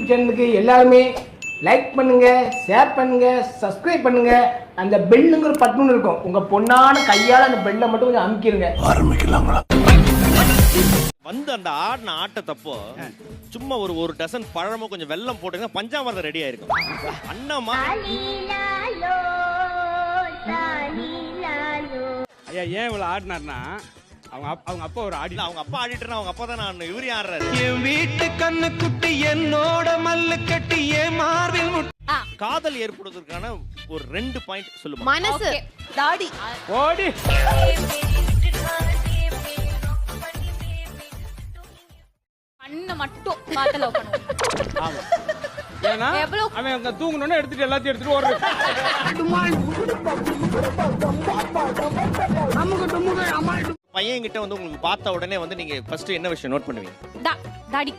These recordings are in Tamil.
யூடியூப் சேனலுக்கு எல்லாருமே லைக் பண்ணுங்க, ஷேர் பண்ணுங்க, சப்ஸ்கிரைப் பண்ணுங்க. அந்த பெல்லுங்கிற பட்டன் இருக்கும், உங்க பொண்ணான கையால அந்த பெல்லை மட்டும் கொஞ்சம் அமுக்கிடுங்க. ஆரம்பிக்கலாங்களா? வந்து அந்த ஆடின ஆட்டத்தப்போ சும்மா ஒரு டசன் பழமும் கொஞ்சம் வெல்லம் போட்டீங்கன்னா பஞ்சாமிரதம் ரெடி ஆயிருக்கும். அண்ணாமா ஐயா ஏன் இவ்வளவு ஆடினார்னா அவங்க அப்பா ஒரு ஆடி அவங்க அப்பா ஆடிட்டு அவங்க அப்பா தான் நான் இவரே ஆடுறாரு. என் வீட்டு கண்ணு குட்டி என்னோட மல்லு கட்டி என் மார்பில் காதல் ஏற்படுவதற்கான ஒரு 2 பாயிண்ட் சொல்லுமா? மனசு, தாடி, ஓடி கண்ணு மட்டும் காதல வைக்கணும். ஆமா. ஏன்னா எவ்வளவு அவன் அங்க தூங்கணும்னு எடுத்துட்டு எல்லாத்தையும் எடுத்துட்டு ஓடுறான். பையன் கிட்ட வந்து உங்களுக்கு பார்த்த உடனே வந்து நீங்க ஃபர்ஸ்ட் என்ன விஷயம் நோட் பண்ணுவீங்க? தாடி.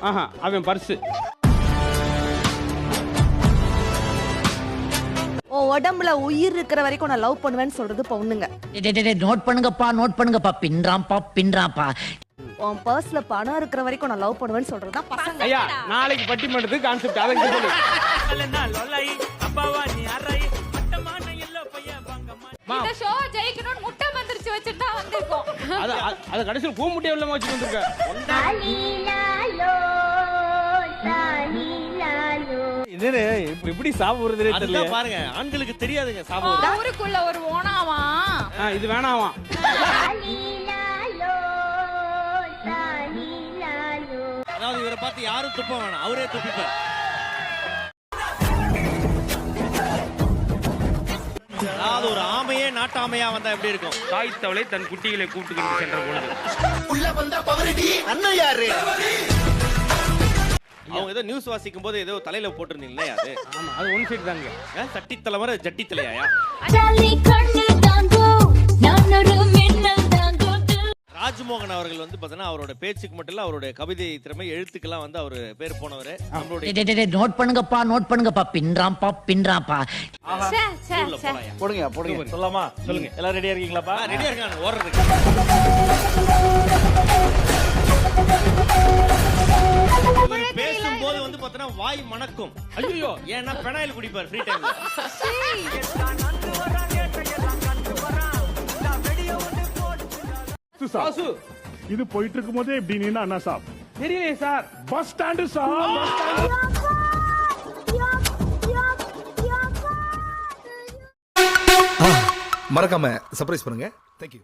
ஆஹா, அவன் பர்ஸ். உடம்புல உயிர் இருக்கிற வரைக்கும் நான் லவ் பண்ணுவேன்னு சொல்றது பொண்ணுங்க. நோட் பண்ணுங்கப்பா பின்றாம்பா. உன் பர்ஸ்ல பணம் இருக்கிற வரைக்கும் நான் லவ் பண்ணுவேன்னு சொல்றது தான் பசங்க. ஐயா நாளைக்கு பட்டிமன்றத்துக்கு கான்செப்ட் அதை இங்க சொல்லு. இந்த ஷோ ஜெயிக்கணும்னு முட்டை மந்திரிச்சு வச்சிட்டு தான் வந்திருக்கோம். அத கடைசில பூமுட்டியே உள்ளமா வச்சிட்டு வந்திருக்க. இது எப்படி சாப்பிடுறதுனே தெரியல. அதுதான் பாருங்க, ஆண்களுக்கு தெரியாதுங்க சாப்பிடுறது. ஊருக்குள்ள ஒரு ஓனாவா? இது வேணாமா? அதாவது இவரை பார்த்து யாரும் துப்ப வேணாம், அவரே துப்பிப்பார். அதாவது ஒரு ஆமையே நாட்டாமையா வந்தா எப்படி இருக்கும்? தாய் தவளை தன் குட்டிகளை கூப்பிட்டு சென்ற பொழுது அண்ணன் யாரு? அவங்க ஏதோ நியூஸ் வாசிக்கும் போது ஏதோ தலையில போட்டிருந்தீங்களே அது? ஆமா, அது ஒன் சைடு தாங்க. சட்டி தலைவர ஜட்டி தலையா? ராஜ்மோகன் அவர்கள் வந்து பாத்தீங்கன்னா அவரோட பேச்சுக்கு மட்டும் இல்ல, அவருடைய கவிதை திறமை, எழுத்துக்கெல்லாம் வந்து அவரு பேர் போனவர். நம்மளுடைய நோட் பண்ணுங்கப்பா பின்றாம்பா. போடுங்க சொல்லாமா? சொல்லுங்க. எல்லாம் ரெடியா இருக்கீங்களாப்பா? ரெடியா இருக்காங்க ஓடுறதுக்கு. பேசும்போது வந்து பாத்தீங்கன்னா வாய் மணக்கும். ஐயோ, ஏன்னா பெனாயில் குடிப்பார் ஃப்ரீ டைம்ல. சாசு இது போயிட்டு இருக்கும் போதே இப்படி நீனா அண்ணா சாப் தெரியலையே சார். பஸ் ஸ்டாண்டு சாப். மறக்காம சர்ப்ரைஸ் பண்ணுங்க. தேங்க்யூ.